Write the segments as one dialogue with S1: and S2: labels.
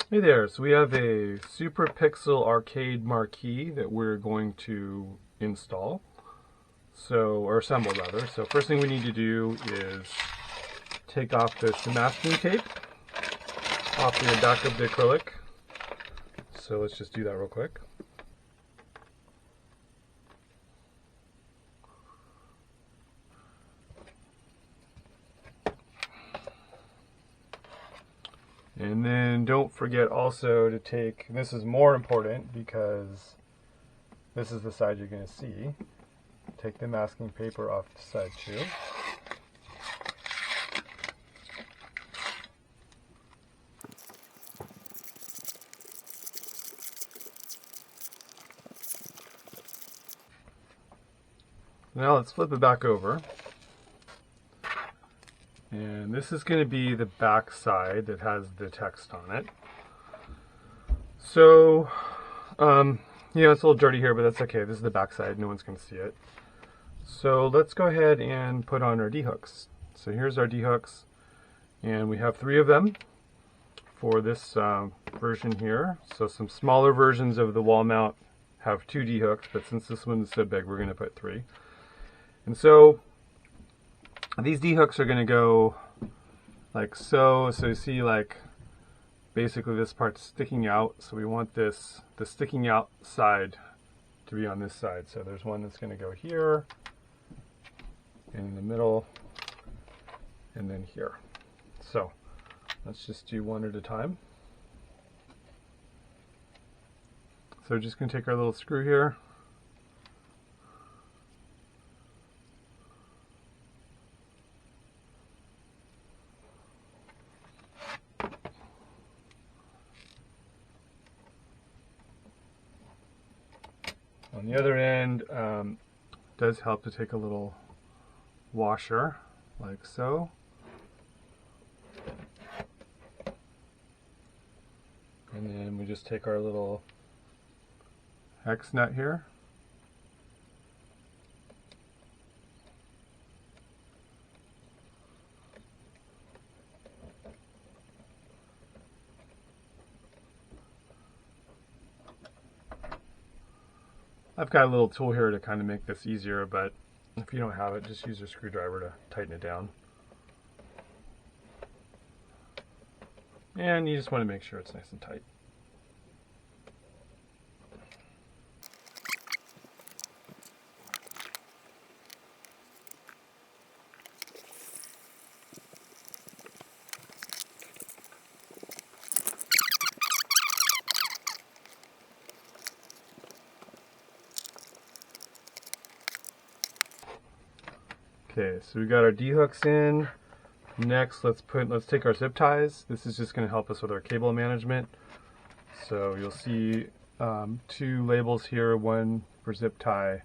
S1: Hey there, so we have a Super Pixel arcade marquee that we're going to install, or assemble rather. So first thing we need to do is take off the masking tape off the back of the acrylic. So let's just do that real quick. And then don't forget also to take, this is more important because this is the side you're going to see, take the masking paper off the side too. Now let's flip it back over. And this is going to be the back side that has the text on it. So, yeah, it's a little dirty here, but that's okay. This is the back side. No one's going to see it. So let's go ahead and put on our D-hooks. So here's our D-hooks. And we have 3 of them for this version here. So some smaller versions of the wall mount have 2 D-hooks, but since this one's so big, we're going to put 3. And so these D-hooks are going to go like so. So you see, like, basically this part's sticking out. So we want the sticking out side to be on this side. So there's one that's going to go here, and in the middle, and then here. So let's just do one at a time. So we're just going to take our little screw here. On the other end, does help to take a little washer, like so. And then we just take our little hex nut here. I've got a little tool here to kind of make this easier, but if you don't have it, just use your screwdriver to tighten it down. And you just want to make sure it's nice and tight. Okay, so we got our D-hooks in. Next, let's take our zip ties. This is just going to help us with our cable management. So you'll see 2 labels here, one for zip tie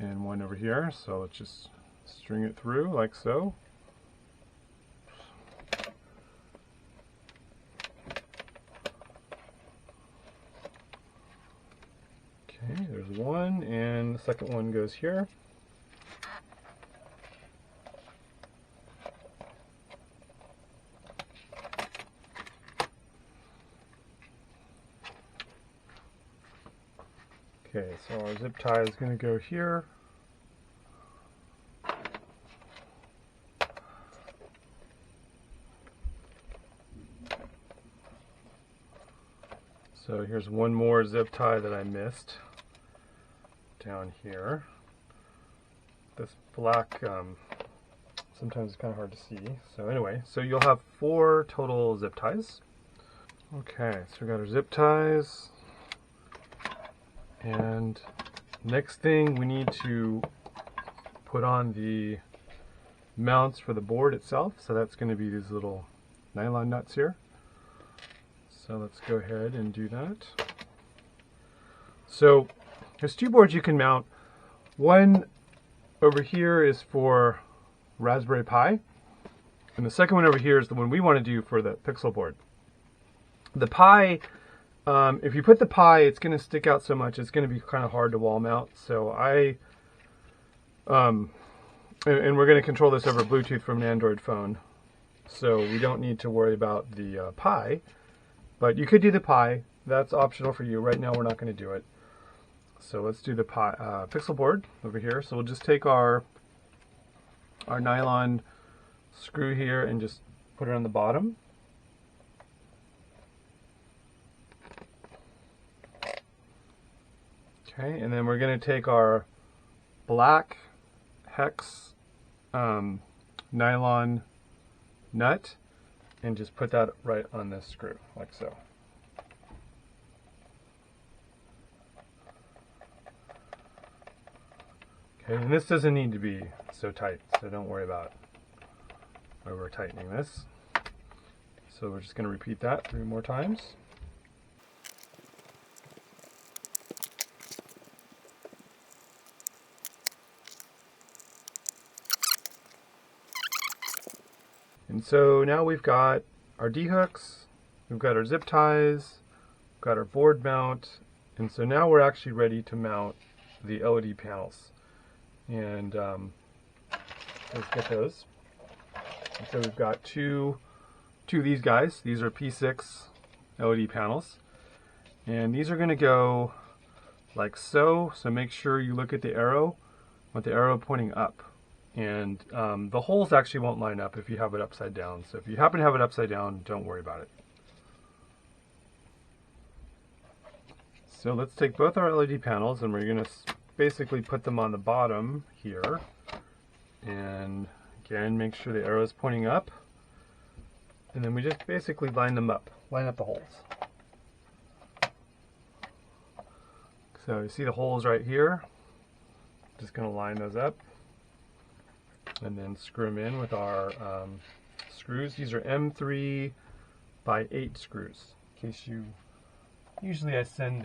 S1: and one over here. So let's just string it through like so. Okay, there's one, and the second one goes here. Okay, so our zip tie is going to go here. So here's one more zip tie that I missed down here. This black, sometimes it's kind of hard to see. So anyway, so you'll have 4 total zip ties. Okay, so we got our zip ties. And next thing, we need to put on the mounts for the board itself. So that's going to be these little nylon nuts here. So let's go ahead and do that. So there's 2 boards you can mount. One over here is for Raspberry Pi, and the second one over here is the one we want to do for the Pixel board. The Pi, if you put the Pi, it's going to stick out so much, it's going to be kind of hard to wall mount. So and we're going to control this over Bluetooth from an Android phone. So we don't need to worry about the Pi. But you could do the Pi. That's optional for you. Right now we're not going to do it. So let's do the pixel board over here. So we'll just take our nylon screw here and just put it on the bottom. Okay, and then we're going to take our black hex nylon nut and just put that right on this screw, like so. Okay, and this doesn't need to be so tight, so don't worry about over tightening this. So we're just going to repeat that 3 more times. And so now we've got our D-hooks, we've got our zip ties, we've got our board mount, and so now we're actually ready to mount the LED panels. And let's get those. And so we've got two of these guys. These are P6 LED panels. And these are going to go like so. So make sure you look at the arrow with the arrow pointing up. And the holes actually won't line up if you have it upside down. So if you happen to have it upside down, don't worry about it. So let's take both our LED panels and we're going to basically put them on the bottom here. And again, make sure the arrow is pointing up. And then we just basically line them up. Line up the holes. So you see the holes right here. Just going to line those up. And then screw them in with our screws. These are M3 by 8 screws. In case you, usually I send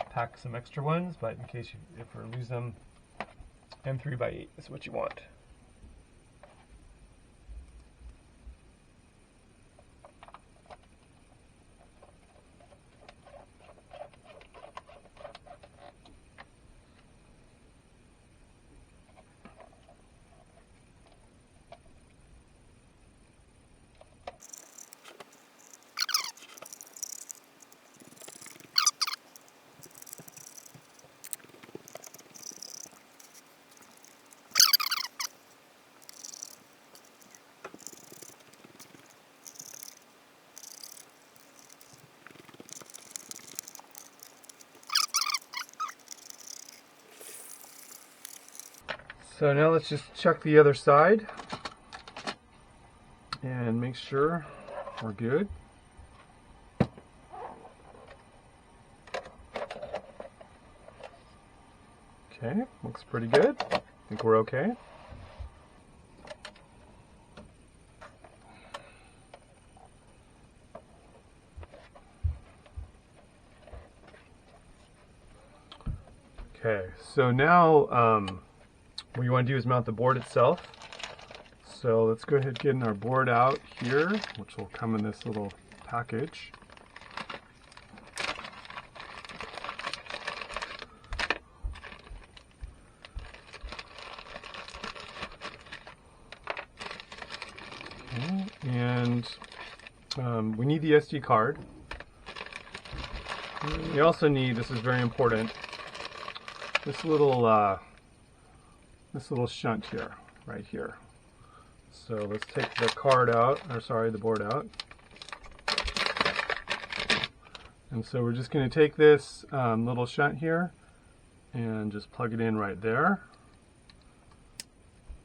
S1: pack some extra ones, but in case you ever lose them, M3 by 8 is what you want. So now let's just check the other side and make sure we're good. Okay, looks pretty good. I think we're okay. Okay, so now what you want to do is mount the board itself. So let's go ahead and get our board out here, which will come in this little package. Okay, and we need the SD card. You also need, this is very important, this little shunt here, right here. So let's take the card out, or sorry, the board out. And so we're just going to take this little shunt here and just plug it in right there.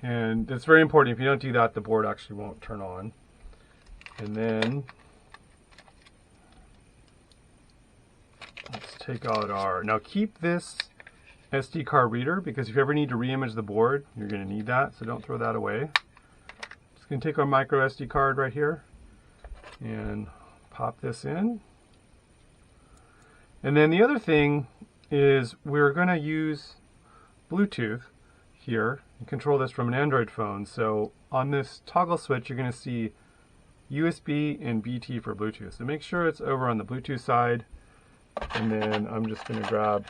S1: And it's very important, if you don't do that, the board actually won't turn on. And then let's take out our, now keep this SD card reader, because if you ever need to re-image the board, you're going to need that, so don't throw that away. Just going to take our micro SD card right here and pop this in. And then the other thing is we're going to use Bluetooth here and control this from an Android phone. So on this toggle switch, you're going to see USB and BT for Bluetooth. So make sure it's over on the Bluetooth side. And then I'm just going to grab,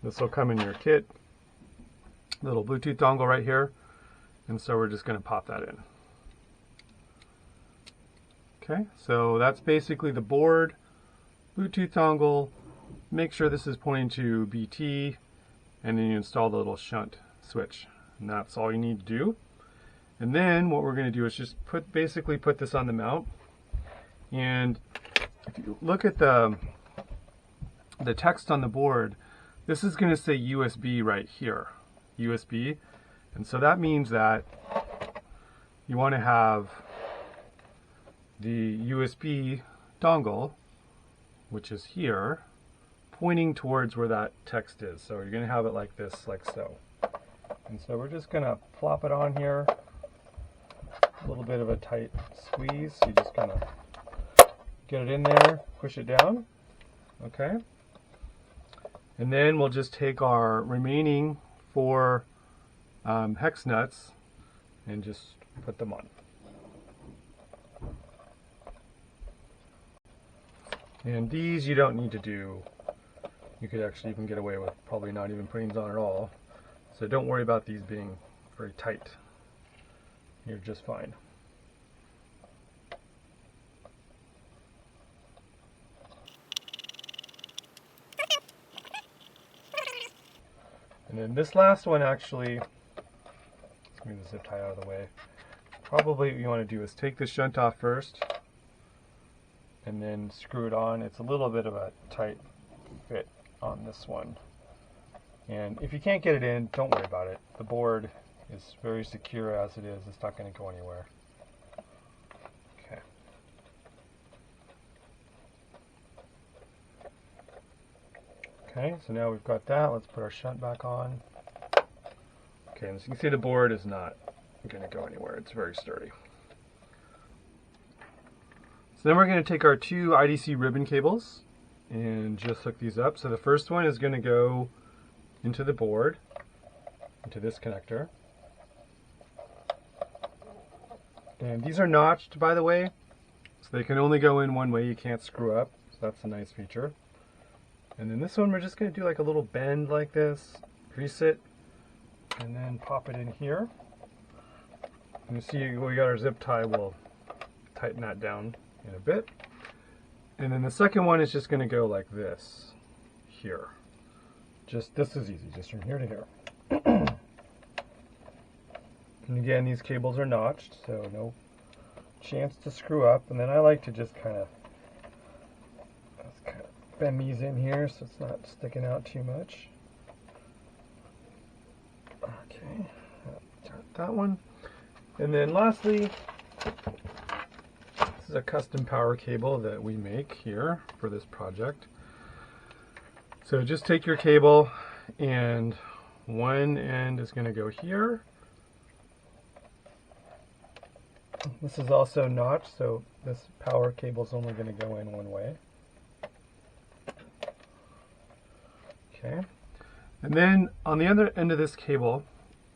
S1: this will come in your kit, little Bluetooth dongle right here. And so we're just going to pop that in. Okay, so that's basically the board, Bluetooth dongle, make sure this is pointing to BT, and then you install the little shunt switch. And that's all you need to do. And then what we're going to do is just basically put this on the mount. And if you look at the text on the board, this is going to say USB right here, USB. And so that means that you want to have the USB dongle, which is here, pointing towards where that text is. So you're going to have it like this, like so. And so we're just going to plop it on here. A little bit of a tight squeeze. You just kind of get it in there, push it down. Okay. And then we'll just take our remaining 4 hex nuts and just put them on. And these you don't need to do. You could actually even get away with probably not even putting these on at all. So don't worry about these being very tight. You're just fine. And then this last one actually, let's move the zip tie out of the way. Probably what you want to do is take the shunt off first and then screw it on. It's a little bit of a tight fit on this one. And if you can't get it in, don't worry about it. The board is very secure as it is. It's not going to go anywhere. Okay. Okay, so now we've got that. Let's put our shunt back on. Okay, and as you can see, the board is not going to go anywhere. It's very sturdy. So then we're going to take our 2 IDC ribbon cables and just hook these up. So the first one is going to go into the board, into this connector. And these are notched, by the way, so they can only go in one way. You can't screw up, so that's a nice feature. And then this one we're just going to do like a little bend like this, grease it, and then pop it in here. And you see we got our zip tie, we'll tighten that down in a bit. And then the second one is just going to go like this, here. This is easy, just from here to here. And again, these cables are notched, so no chance to screw up. And then I like to just kind of bend these in here so it's not sticking out too much. Okay, got that one. And then lastly, this is a custom power cable that we make here for this project. So just take your cable and one end is going to go here. This is also notched, so this power cable is only going to go in one way. Okay. And then on the other end of this cable,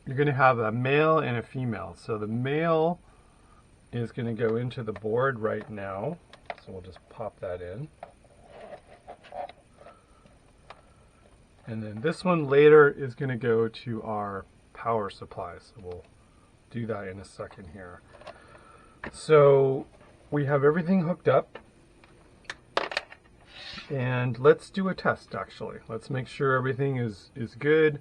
S1: you're going to have a male and a female. So the male is going to go into the board right now. So we'll just pop that in. And then this one later is going to go to our power supply. So we'll do that in a second here. So we have everything hooked up. And let's do a test actually. Let's make sure everything is good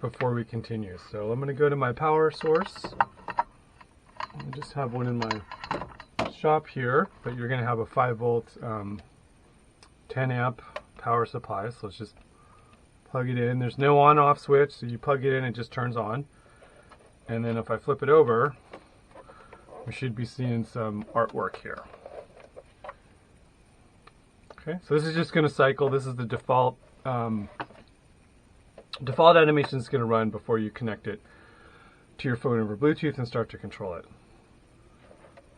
S1: before we continue. So I'm going to go to my power source. I just have one in my shop here, but you're going to have a 5-volt 10 amp power supply. So let's just plug it in. There's no on-off switch, so you plug it in, it just turns on. And then if I flip it over, we should be seeing some artwork here. Okay, so this is just going to cycle. This is the default animation is going to run before you connect it to your phone over Bluetooth and start to control it.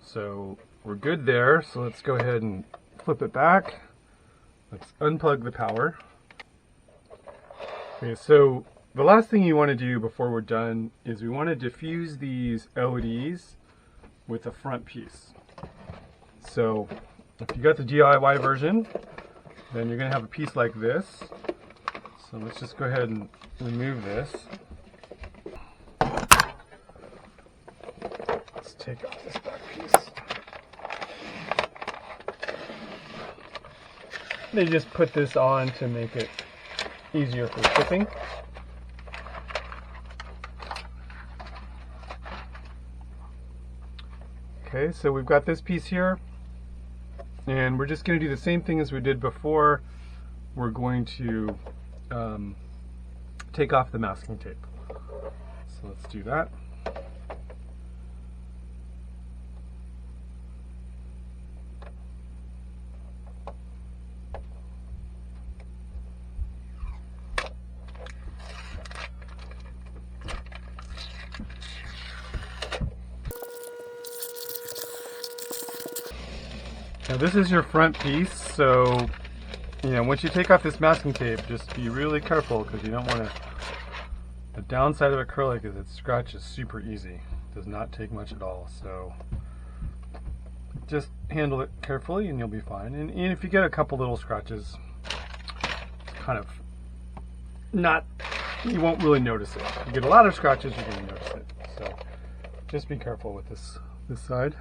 S1: So we're good there. So let's go ahead and flip it back. Let's unplug the power. Okay, so the last thing you want to do before we're done is we want to diffuse these LEDs with the front piece. So if you got the DIY version, then you're going to have a piece like this. So let's just go ahead and remove this. Let's take off this back piece. they just put this on to make it easier for shipping. Okay, so we've got this piece here, and we're just going to do the same thing as we did before. We're going to take off the masking tape. So let's do that. Now this is your front piece, so once you take off this masking tape, just be really careful because you don't want to. The downside of acrylic is it scratches super easy. It does not take much at all, so just handle it carefully and you'll be fine. And if you get a couple little scratches, it's kind of not, you won't really notice it. If you get a lot of scratches, you're going to notice it. So just be careful with this side.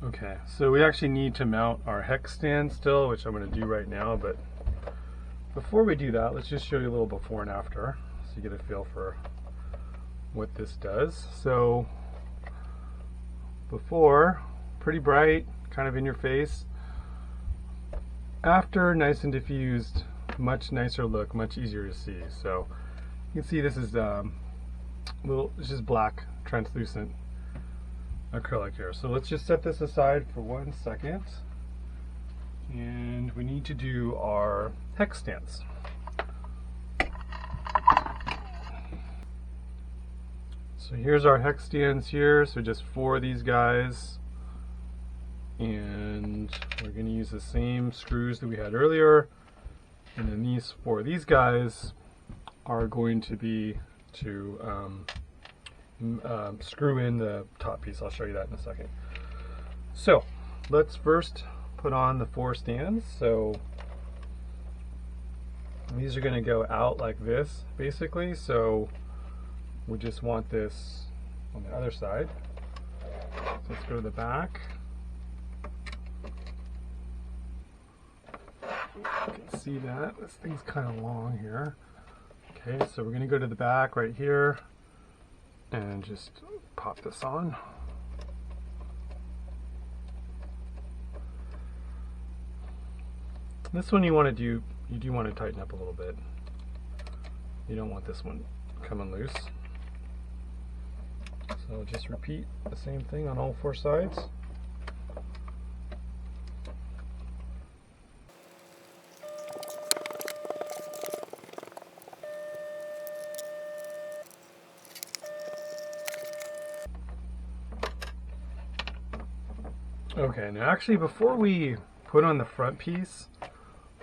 S1: Okay, so we actually need to mount our hex stand still, which I'm going to do right now, but before we do that, let's just show you a little before and after so you get a feel for what this does. So before, pretty bright, kind of in your face. After, nice and diffused, much nicer look, much easier to see. So you can see this is it's just black, translucent acrylic here. So let's just set this aside for 1 second, and we need to do our hex stands. So here's our hex stands here, so just 4 of these guys, and we're going to use the same screws that we had earlier, and then these 4 of these guys are going to be to screw in the top piece. I'll show you that in a second. So let's first put on the 4 stands. So these are going to go out like this basically, so we just want this on the other side. So let's go to the back. You can see that this thing's kind of long here. Okay, so we're going to go to the back right here and just pop this on. This one you do want to tighten up a little bit. You don't want this one coming loose. So just repeat the same thing on all 4 sides. Okay, now actually before we put on the front piece,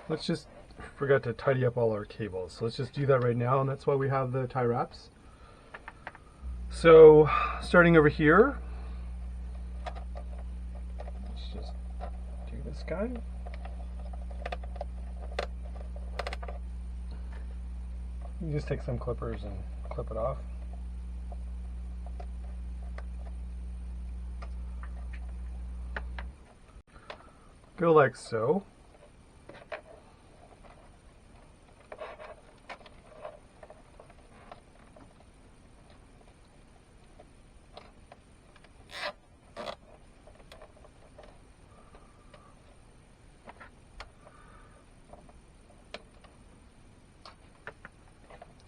S1: let's just forget to tidy up all our cables. So let's just do that right now, and that's why we have the tie wraps. So starting over here, let's just do this guy. You just take some clippers and clip it off. Go like so.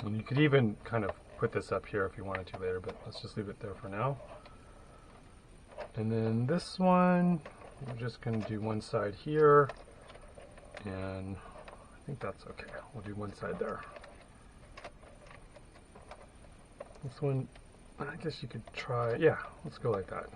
S1: And you could even kind of put this up here if you wanted to later, but let's just leave it there for now. And then this one, we're just going to do one side here, and I think that's okay. We'll do one side there. This one, I guess you could try, yeah, let's go like that.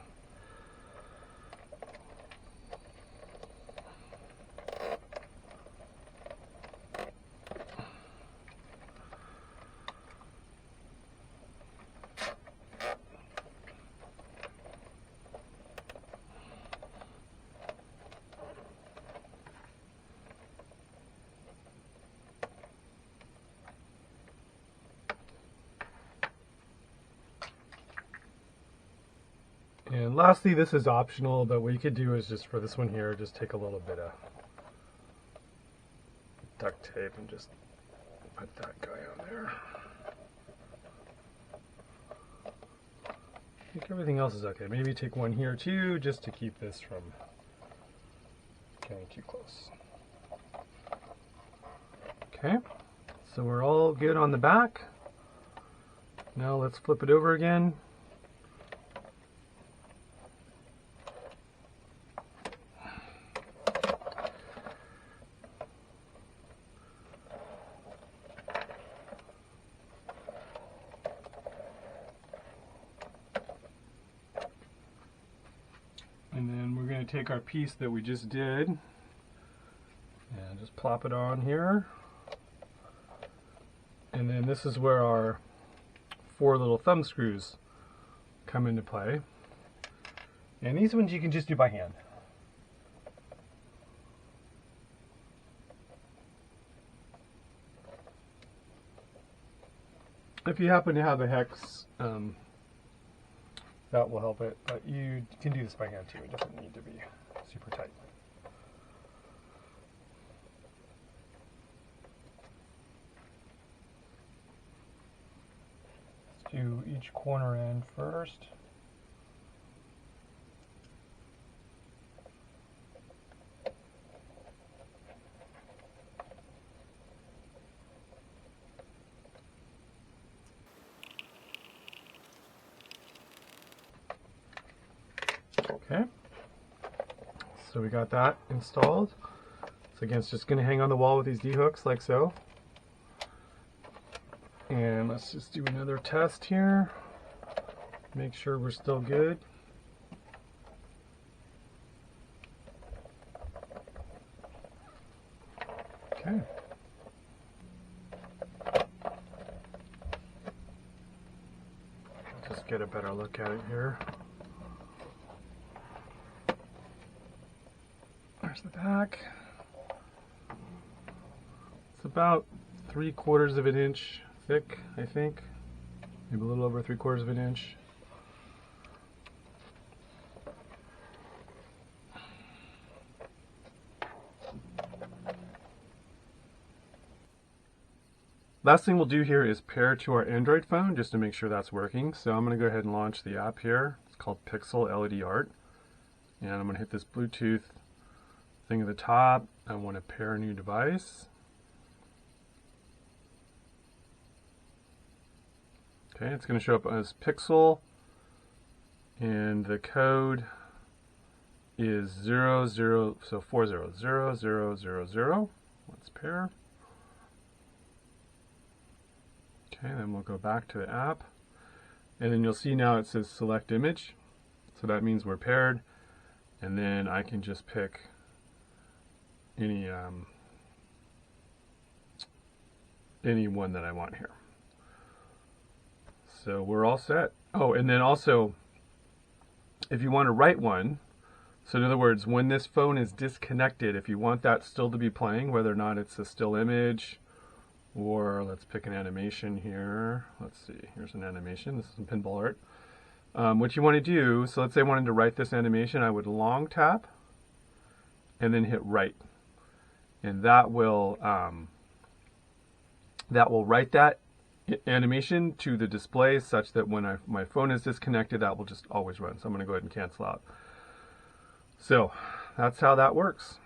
S1: And lastly, this is optional, but what you could do is just for this one here, just take a little bit of duct tape and just put that guy on there. I think everything else is okay. Maybe take one here too, just to keep this from getting too close. Okay, so we're all good on the back. Now let's flip it over again. And then we're going to take our piece that we just did and just plop it on here. And then this is where our 4 little thumb screws come into play. And these ones you can just do by hand. If you happen to have a hex, that will help it, but you can do this by hand too. It doesn't need to be super tight. Let's do each corner end first. Okay, so we got that installed. So again, it's just going to hang on the wall with these D-hooks like so. And let's just do another test here. Make sure we're still good. Okay. Just get a better look at it here. There's the back. It's about 3/4 of an inch thick, I think. Maybe a little over 3/4 of an inch. Last thing we'll do here is pair to our Android phone just to make sure that's working. So I'm going to go ahead and launch the app here. It's called Pixel LED Art. And I'm going to hit this Bluetooth thing at the top. I want to pair a new device. Okay, it's going to show up as Pixel, and the code is 00, so 400000. Let's pair. Okay, then we'll go back to the app, and then you'll see now it says select image, so that means we're paired, and then I can just pick any one that I want here. So we're all set. Oh, and then also, if you want to write one, so in other words, when this phone is disconnected, if you want that still to be playing, whether or not it's a still image, or let's pick an animation here. Let's see, here's an animation. This is some pinball art. What you want to do, so let's say I wanted to write this animation, I would long tap and then hit write. And that will write that animation to the display such that when my phone is disconnected, that will just always run. So I'm going to go ahead and cancel out. So that's how that works.